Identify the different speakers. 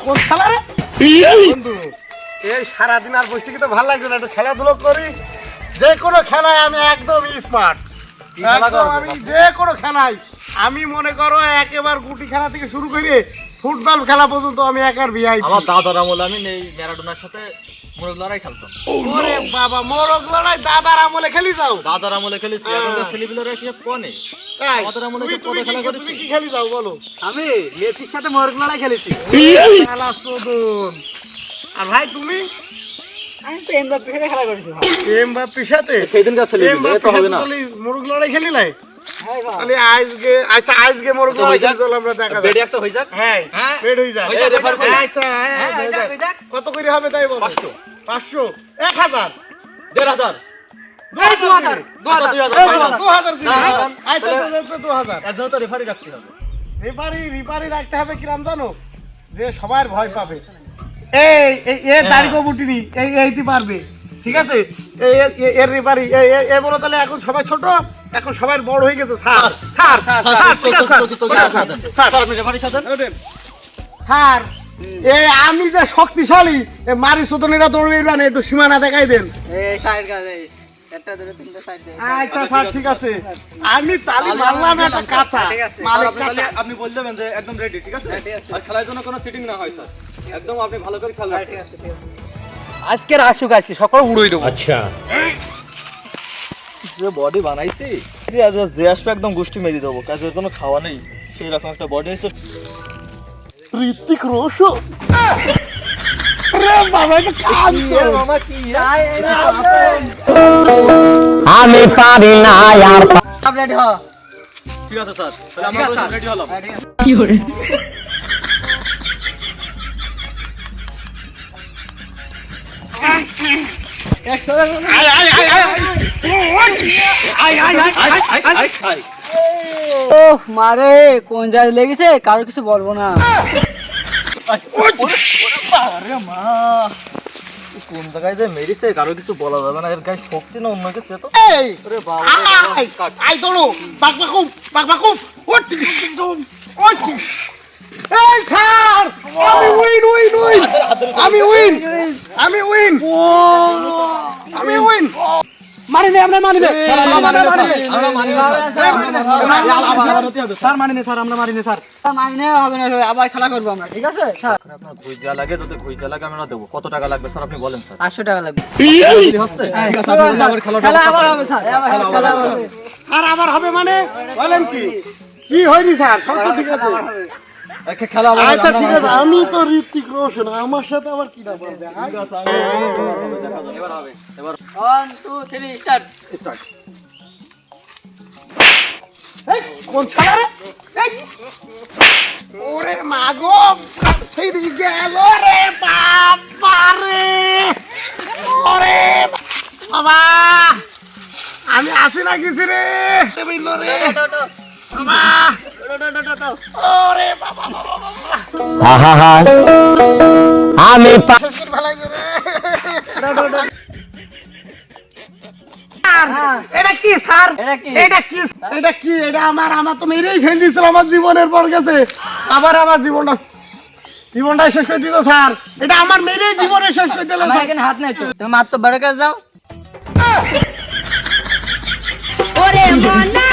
Speaker 1: কোন খেলা রে বন্ধু? এই সারাদিন আর বসে কি তো ভালো লাগছে না, একটু খেলাধুলো করি। যে কোনো খেলায় আমি একদম স্মার্ট, একদম আমি যে কোনো খেলায় আমি মনে করো একেবারে গুটি খেলা থেকে শুরু করে ফুটবল খেলা পর্যন্ত আমি একার ভিআইপি।
Speaker 2: আমার দাদার আমলে আমি এই ম্যারাডোনার সাথে মোরগ লড়াই খেলতাম।
Speaker 1: ওরে বাবা, মোরগ লড়াই দাদার আমলে খেলি যাও?
Speaker 2: দাদার আমলে খেলেছি, এখন তো ছেলেগুলোরা কি কোনে
Speaker 1: এই,
Speaker 2: আমাদের আমলে
Speaker 1: তুমি
Speaker 2: যে কত খেলা করেছি।
Speaker 1: তুমি কি খেলি যাও বলো?
Speaker 3: আমি মেসির সাথে মোরগ লড়াই খেলেছি।
Speaker 1: খেলা চোদন। আর ভাই তুমি?
Speaker 3: আমি তো এমবাপ্পের সাথে খেলা করেছি ভাই।
Speaker 1: এমবাপ্পের সাথে?
Speaker 2: সেদিনকার ছেলেগুলো তো হবে না।
Speaker 1: মোরগ লড়াই খেলি নাই?
Speaker 3: হ্যাঁ ভাই।
Speaker 1: তাহলে আজকে আচ্ছা আজকে মোরগ লড়াই খেলি, চল আমরা দেখা যাক।
Speaker 2: বেডে একটা হয়ে যাক।
Speaker 1: হ্যাঁ
Speaker 3: হ্যাঁ।
Speaker 1: বেড হয়ে যায়।
Speaker 3: হয়ে যাক,
Speaker 1: রেফার
Speaker 3: হয়ে যাক।
Speaker 1: আচ্ছা হ্যাঁ
Speaker 3: হ্যাঁ,
Speaker 1: হয়ে
Speaker 3: হয়ে যাক,
Speaker 1: যাক।
Speaker 3: হয়ে যাক।
Speaker 1: কত করে হবে তাই বলো?
Speaker 2: 500
Speaker 1: 500 1000
Speaker 2: 1500
Speaker 3: 2000
Speaker 1: 2000 আচ্ছা 2000
Speaker 2: একজন তো রেফারি রাখতে হবে।
Speaker 1: রিপারি রাখতে হবে কিরাম জানো? যে সবার ভয় পাবে। এই এর দাড়ি কবুটিনি এইতে পারবে, ঠিক আছে? এর রিপারি এ বলো তাহলে এখন সবাই ছোট, এখন সবাই বড় হয়ে গেছে। স্যার স্যার স্যার ঠিক আছে স্যার,
Speaker 2: আপনি রেফারির সাথে
Speaker 1: স্যার এই আমি যে শক্তিশালী, মারি সুতনিরা দৌড়বে না, একটু সীমানা দেখাই দেন।
Speaker 3: এই সাইড গাছে একটা দুটো তিনটা সাইড দে।
Speaker 1: আচ্ছা স্যার ঠিক আছে, আমি তালি মারলাম একটা কাঁচা
Speaker 3: ঠিক আছে।
Speaker 1: মালিক কাঁচা।
Speaker 2: আপনি বলে দেবেন যে একদম রেডি, ঠিক আছে?
Speaker 3: হ্যাঁ, ঠিক আছে।
Speaker 2: আর খেলার জন্য কোনো সিটিং না হয় স্যার, একদম আপনি ভালো করে খেলবেন।
Speaker 3: ঠিক আছে, ঠিক আছে। আজকের আসুক আজকে সকল উড়াই দেবো।
Speaker 4: अच्छा
Speaker 2: যে বডি বানাইছি আজ যে আসবে একদম গোষ্ঠী মেরে দেবো, কাজের কোনো খাওয়া নেই, সেই রকম একটা বডি হয়েছে।
Speaker 1: ঋত্বিক রোশন। রে বাবা এটা কাঁদছে।
Speaker 2: মামা কি
Speaker 4: আমি পারি না আর
Speaker 3: রেডি হ।
Speaker 2: ঠিক আছে স্যার, তাহলে
Speaker 3: ঠিক
Speaker 2: আমরা
Speaker 3: আছে,
Speaker 2: রেডি হলাম।
Speaker 3: হ্যাঁ, ঠিক আছে। ওহ মারে কোন জায়গায় লেগেছে কারো কিছু বলবো না।
Speaker 2: আরে মা, কোন জায়গায় যে মেরেছে কারো কিছু বলা যাবে না, এর গায়ে শক্তি না অন্য কিছু তো।
Speaker 1: এই
Speaker 2: আরে বাবা
Speaker 1: আই দৌড়ো বাকবাকুম ওট ওট। এই স্যার আমি উইন আমি উইন
Speaker 3: মানি নে আমরা মানি নে
Speaker 2: স্যার, আমরা মানি নে, আমরা মানি নে,
Speaker 3: স্যার মানি নে স্যার আমরা মানি নে স্যার মানি নে হবে না আবার খেলা করবো আমরা ঠিক আছে স্যার।
Speaker 2: আপনার ঘুষ দেওয়া লাগে, যদি ঘুষ দেওয়া লাগে আমরা দেবো। কত টাকা লাগবে স্যার আপনি বলেন স্যার।
Speaker 3: 500 টাকা লাগবে।
Speaker 2: হচ্ছে ঠিক আছে, আপনি বললে আবার খেলাটা
Speaker 3: খেলা আবার হবে স্যার খেলা আবার হবে।
Speaker 1: আর আবার হবে মানে বলেন কি হয়নি স্যার? সব তো ঠিক আছে।
Speaker 2: খেলা আবার
Speaker 1: আচ্ছা ঠিক আছে, আমি তো ঋত্বিক রোশন, আমার সাথে আবার কি না বলবে?
Speaker 2: এবার হবে, এবার
Speaker 3: 1 2 3 স্টার্ট।
Speaker 2: স্টার্ট।
Speaker 1: এই কোন ছাড়া রে? এই ওরে মাগো, সেই দিকে গেল রে বাবা রে। ওরে বাবা, আমি আসি না কিছু রে, সে বলল রে বাবা। ওরে বাবা
Speaker 4: আহা আমি
Speaker 1: ভালো রে। এটা কি স্যার?
Speaker 3: এটা কি?
Speaker 1: এটা আমার তো মেরেই ফেল দিয়েছিল আমার জীবনের পর গেছে। আবার আমার জীবনটা শেষ করে দিল স্যার। এটা আমার মেরেই জীবনে শেষ করে দিল
Speaker 3: আমার
Speaker 1: স্যার।
Speaker 3: এখানে হাত নাই তো তুমি মাত্র বড় কাজ যাও।
Speaker 5: ওরে মনা